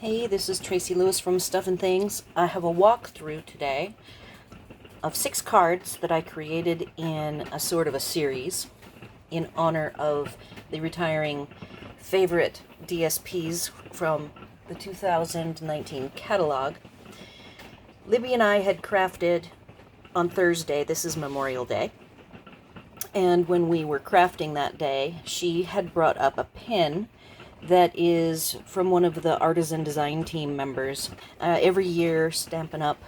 Hey, this is Tracy Lewis from Stuff and Things. I have a walkthrough today of 6 cards that I created in a sort of a series in honor of the retiring favorite DSPs from the 2019 catalog. Libby and I had crafted on Thursday, this is Memorial Day, and when we were crafting that day, she had brought up a pin that is from one of the artisan design team members. Every year, Stampin Up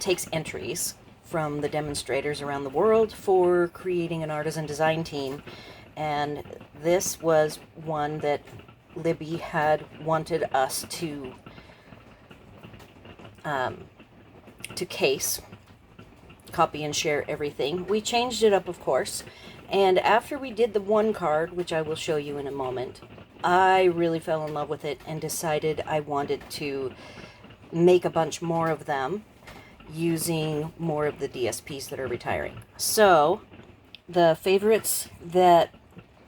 takes entries from the demonstrators around the world for creating an artisan design team, and this was one that Libby had wanted us to case, copy and share everything. We changed it up, of course. And after we did the one card, which I will show you in a moment, I really fell in love with it and decided I wanted to make a bunch more of them using more of the DSPs that are retiring. So the favorites that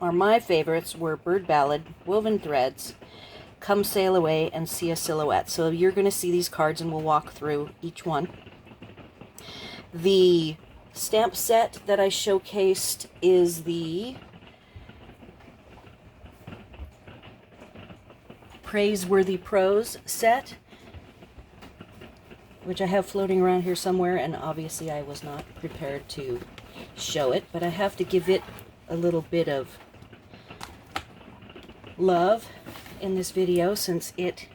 are my favorites were Bird Ballad, Woven Threads, Come Sail Away, and See a Silhouette. So you're going to see these cards and we'll walk through each one. The stamp set that I showcased is the Praiseworthy Prose Set, which I have floating around here somewhere, and obviously I was not prepared to show it, but I have to give it a little bit of love in this video since it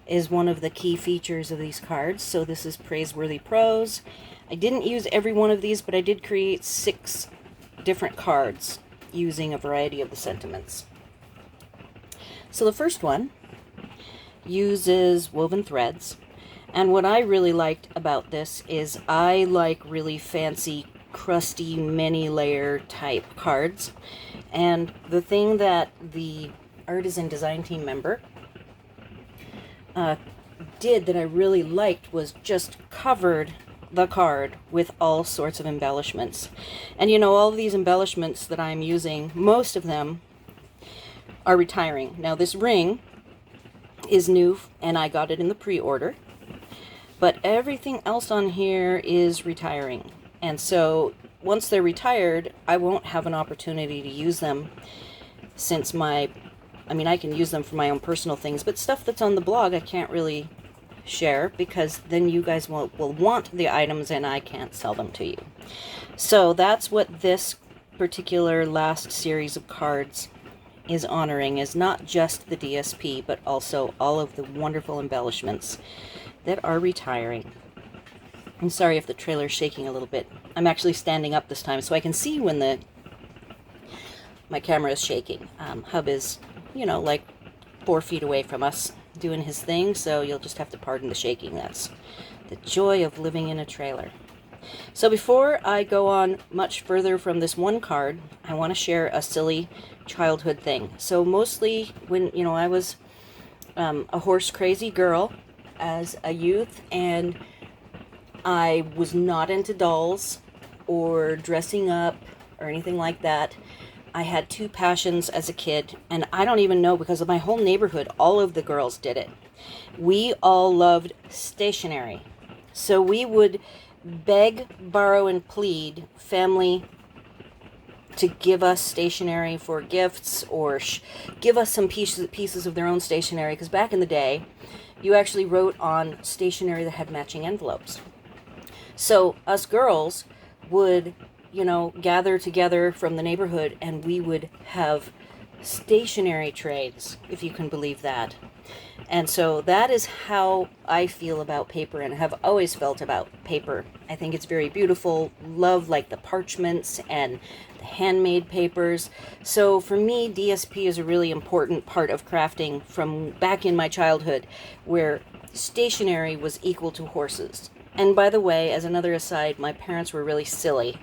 is one of the key features of these cards. So this is Praiseworthy Prose. I didn't use every one of these, but I did create 6 different cards using a variety of the sentiments. So the first one uses Woven Threads, and what I really liked about this is I like really fancy, crusty, many-layer type cards, and the thing that the artisan design team member did that I really liked was just covered the card with all sorts of embellishments. And you know, all of these embellishments that I'm using, most of them are retiring. Now this ring is new and I got it in the pre-order, but everything else on here is retiring. And so once they're retired, I won't have an opportunity to use them since I can use them for my own personal things, but stuff that's on the blog I can't really share because then you guys will want the items and I can't sell them to you. So that's what this particular last series of cards is honoring, is not just the DSP but also all of the wonderful embellishments that are retiring. I'm sorry if the trailer's shaking a little bit. I'm actually standing up this time so I can see when my camera is shaking. Hub is, like 4 feet away from us doing his thing, so you'll just have to pardon the shaking. That's the joy of living in a trailer. So before I go on much further from this one card, I want to share a silly childhood thing. So mostly when, I was a horse crazy girl as a youth, and I was not into dolls or dressing up or anything like that. I had 2 passions as a kid, and I don't even know, because of my whole neighborhood, all of the girls did it. We all loved stationery. So we would beg, borrow, and plead family to give us stationery for gifts or give us some pieces of their own stationery, because back in the day, you actually wrote on stationery that had matching envelopes. So us girls would gather together from the neighborhood and we would have stationery trades, if you can believe that. And so that is how I feel about paper and have always felt about paper. I think it's very beautiful. Love like the parchments and the handmade papers. So for me, DSP is a really important part of crafting from back in my childhood, where stationery was equal to horses. And by the way, as another aside, my parents were really silly,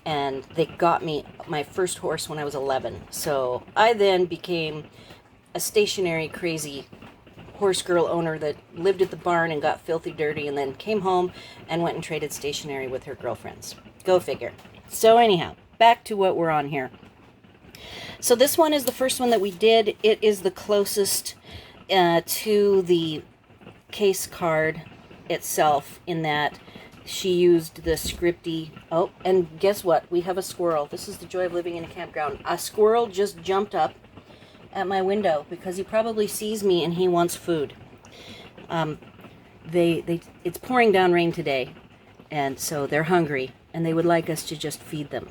and they got me my first horse when I was 11. So I then became a stationary crazy horse girl owner that lived at the barn and got filthy dirty and then came home and went and traded stationery with her girlfriends. Go figure. So anyhow, back to what we're on here. So this one is the first one that we did. It is the closest to the case card itself, in that she used the scripty. Oh, and guess what? We have a squirrel. This is the joy of living in a campground. A squirrel just jumped up at my window because he probably sees me and he wants food. It's pouring down rain today, and so they're hungry, and they would like us to just feed them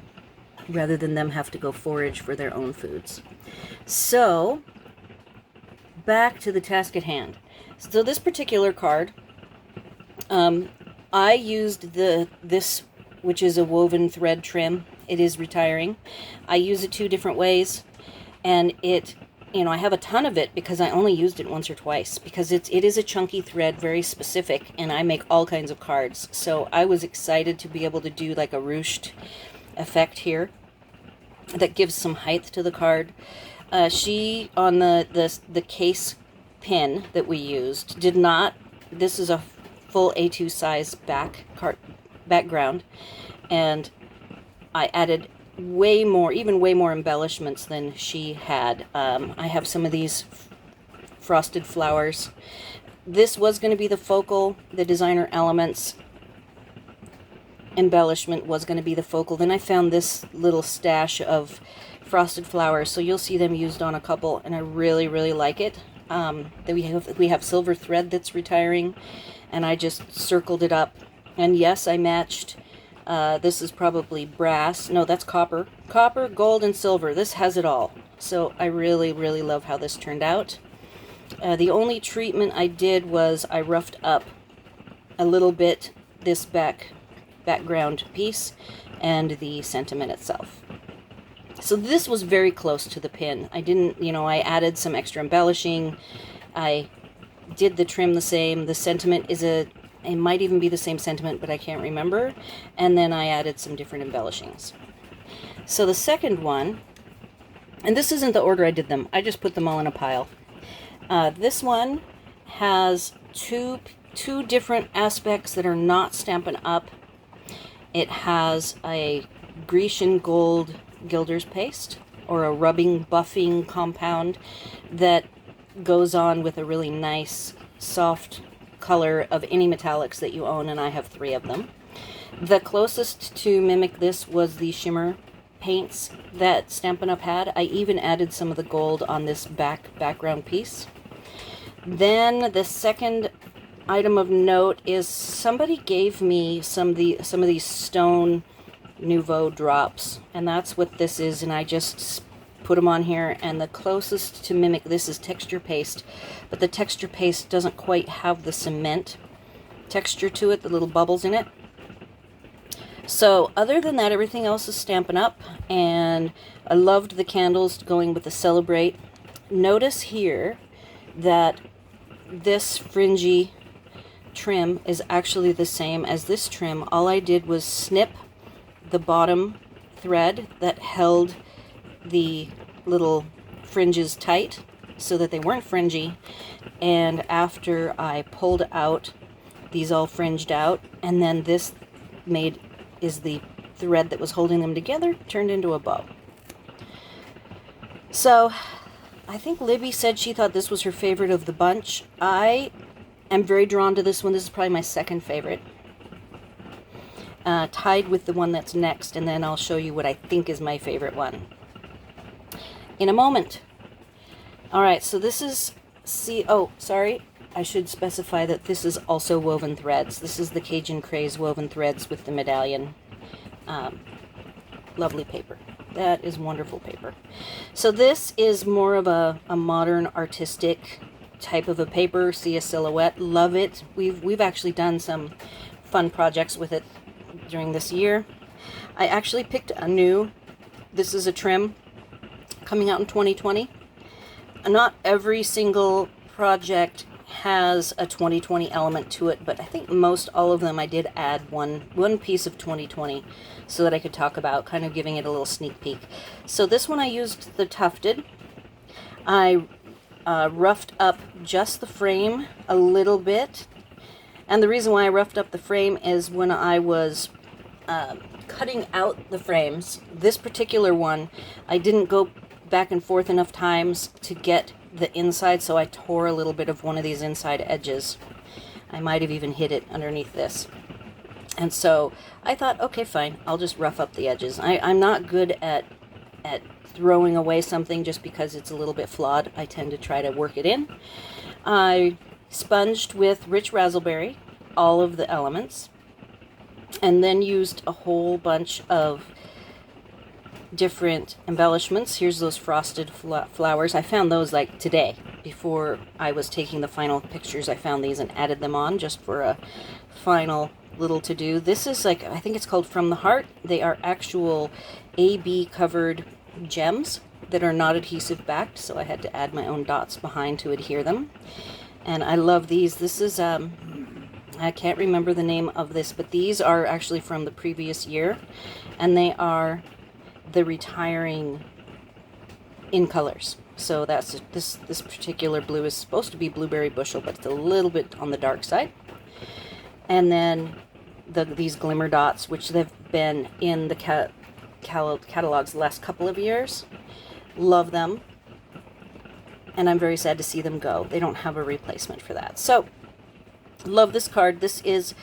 rather than them have to go forage for their own foods. So, back to the task at hand. So this particular card, I used this, which is a woven thread trim. It is retiring. I use it 2 different ways, and I have a ton of it because I only used it once or twice, because it is a chunky thread, very specific, and I make all kinds of cards. So I was excited to be able to do like a ruched effect here that gives some height to the card. She, on the case pin that we used, did not. This is a full A2 size background, and I added way more embellishments than she had. I have some of these frosted flowers. This was going to be the focal. The designer elements embellishment was going to be the focal. Then I found this little stash of frosted flowers, so you'll see them used on a couple, and I really, really like it. Then we have silver thread that's retiring, and I just circled it up. And yes, I matched. This is probably brass. No, that's copper. Copper, gold, and silver. This has it all. So I really, really love how this turned out. The only treatment I did was I roughed up a little bit this background piece and the sentiment itself. So this was very close to the pin. I didn't, I added some extra embellishing. I did the trim the same. The sentiment it might even be the same sentiment, but I can't remember. And then I added some different embellishings. So the second one, and this isn't the order I did them, I just put them all in a pile. This one has two different aspects that are not Stampin' Up. It has a Grecian gold gilder's paste, or a rubbing buffing compound that goes on with a really nice soft color of any metallics that you own, and I have 3 of them. The closest to mimic this was the shimmer paints that Stampin' Up had. I even added some of the gold on this background piece. Then the second item of note is somebody gave me some of these stone Nouveau drops, and that's what this is, and I just put them on here. And the closest to mimic this is texture paste, but the texture paste doesn't quite have the cement texture to it, the little bubbles in it. So other than that, everything else is Stampin' Up, and I loved the candles going with the Celebrate. Notice here that this fringy trim is actually the same as this trim. All I did was snip the bottom thread that held the little fringes tight so that they weren't fringy, and after I pulled out, these all fringed out, and then this is the thread that was holding them together turned into a bow. So I think Libby said she thought this was her favorite of the bunch. I am very drawn to this one. This is probably my second favorite, tied with the one that's next, and then I'll show you what I think is my favorite one in a moment. Alright, so this is, I should specify that this is also woven threads. This is the Cajun Craze woven threads with the medallion. Lovely paper. That is wonderful paper. So this is more of a modern artistic type of a paper. See a silhouette. Love it. We've actually done some fun projects with it during this year. I actually picked this is a trim coming out in 2020. Not every single project has a 2020 element to it, but I think most all of them I did add one piece of 2020 so that I could talk about, kind of giving it a little sneak peek. So this one I used the tufted. I roughed up just the frame a little bit, and the reason why I roughed up the frame is when I was cutting out the frames, this particular one, I didn't go back and forth enough times to get the inside, so I tore a little bit of one of these inside edges. I might have even hid it underneath this. And so I thought, okay, fine, I'll just rough up the edges. I'm not good at throwing away something just because it's a little bit flawed. I tend to try to work it in. I sponged with rich razzleberry all of the elements, and then used a whole bunch of different embellishments. Here's those frosted flowers. I found those like today. Before I was taking the final pictures, I found these and added them on just for a final little to do. This is like, I think it's called From the Heart. They are actual AB covered gems that are not adhesive backed, so I had to add my own dots behind to adhere them. And I love these. This is I can't remember the name of this, but these are actually from the previous year, and they are the retiring in colors. So that's this particular blue is supposed to be blueberry bushel, but it's a little bit on the dark side. And then these glimmer dots, which they've been in the catalogs the last couple of years. Love them, and I'm very sad to see them go. They don't have a replacement for that. So love this card. This is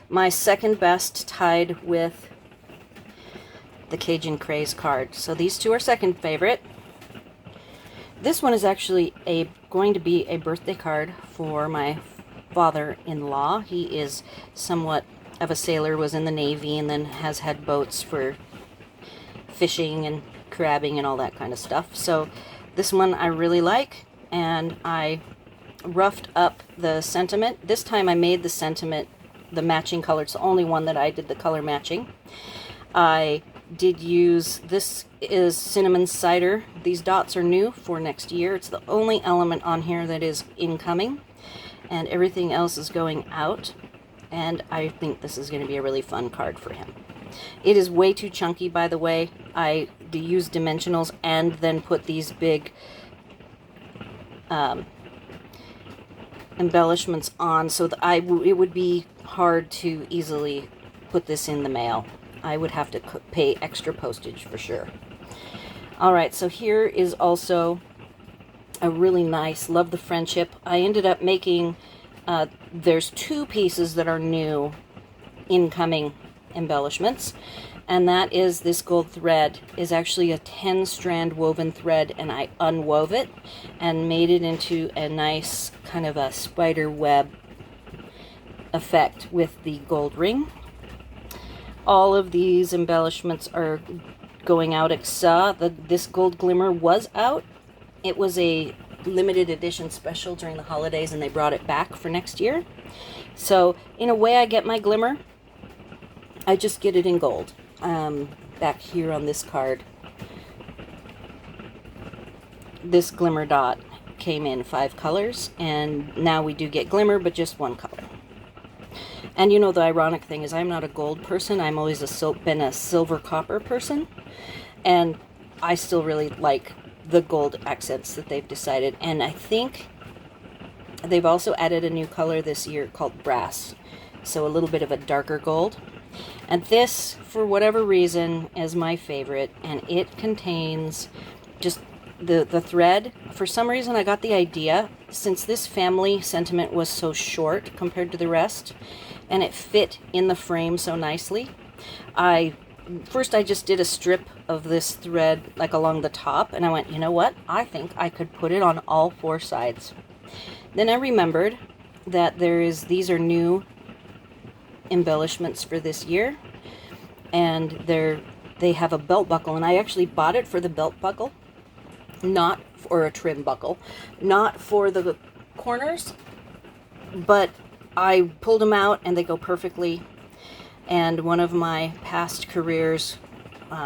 my second best, tied with the Cajun Craze card. So these two are second favorite. This one is actually going to be a birthday card for my father-in-law. He is somewhat of a sailor, was in the Navy, and then has had boats for fishing and crabbing and all that kind of stuff. So this one I really like, and I roughed up the sentiment. This time I made the sentiment the matching color. It's the only one that I did the color matching. I did use, this is cinnamon cider. These dots are new for next year. It's the only element on here that is incoming, and everything else is going out. And I think this is going to be a really fun card for him. It is way too chunky, by the way. I used dimensionals and then put these big embellishments on, so that it would be hard to easily put this in the mail. I would have to pay extra postage for sure. Alright, so here is also a really nice, love the friendship. I ended up making, there's two pieces that are new incoming embellishments, and that is this gold thread is actually a 10-strand woven thread, and I unwove it and made it into a nice kind of a spider web effect with the gold ring. All of these embellishments are going out. This gold glimmer was out. It was a limited edition special during the holidays, and they brought it back for next year. So in a way I get my glimmer. I just get it in gold. Back here on this card, this glimmer dot came in 5 colors, and now we do get glimmer, but just 1 color. And you know, the ironic thing is I'm not a gold person. I'm always been a silver copper person, and I still really like the gold accents that they've decided. And I think they've also added a new color this year called brass, so a little bit of a darker gold. And this, for whatever reason, is my favorite, and it contains just the thread. For some reason I got the idea, since this family sentiment was so short compared to the rest, and it fit in the frame so nicely, first I just did a strip of this thread like along the top, and I went, you know what, I think I could put it on all 4 sides. Then I remembered that these are new embellishments for this year, and they have a belt buckle, and I actually bought it for the belt buckle, not for a trim buckle, not for the corners, but I pulled them out and they go perfectly. And one of my past careers,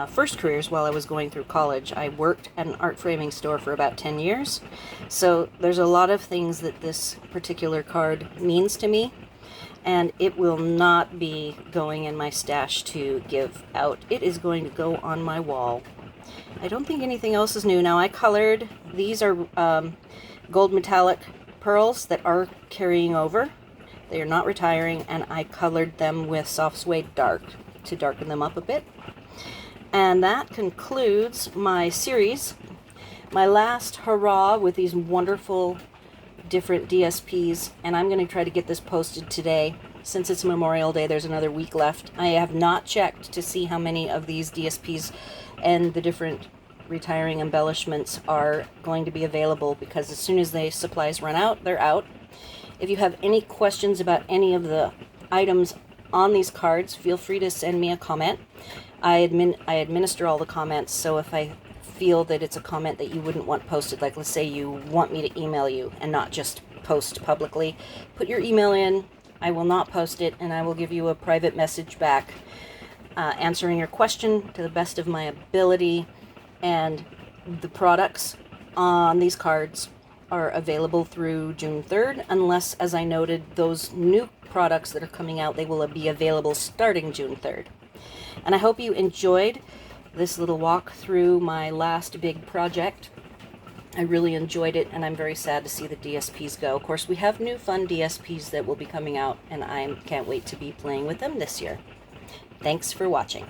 first careers while I was going through college, I worked at an art framing store for about 10 years. So there's a lot of things that this particular card means to me, and it will not be going in my stash to give out. It is going to go on my wall. I don't think anything else is new. Now I colored, these are gold metallic pearls that are carrying over. They are not retiring, and I colored them with soft suede dark to darken them up a bit. And that concludes my series my last hurrah with these wonderful different DSPs, and I'm going to try to get this posted today. Since it's Memorial Day, there's another week left. I have not checked to see how many of these DSPs and the different retiring embellishments are going to be available, because as soon as the supplies run out, they're out. If you have any questions about any of the items on these cards, feel free to send me a comment. I administer all the comments, so if I feel that it's a comment that you wouldn't want posted, like let's say you want me to email you and not just post publicly, put your email in. I will not post it, and I will give you a private message back answering your question to the best of my ability. And the products on these cards are available through June 3rd, unless, as I noted, those new products that are coming out, they will be available starting June 3rd. And I hope you enjoyed this little walk through my last big project. I really enjoyed it, and I'm very sad to see the DSPs go. Of course, we have new fun DSPs that will be coming out, and I can't wait to be playing with them this year. Thanks for watching.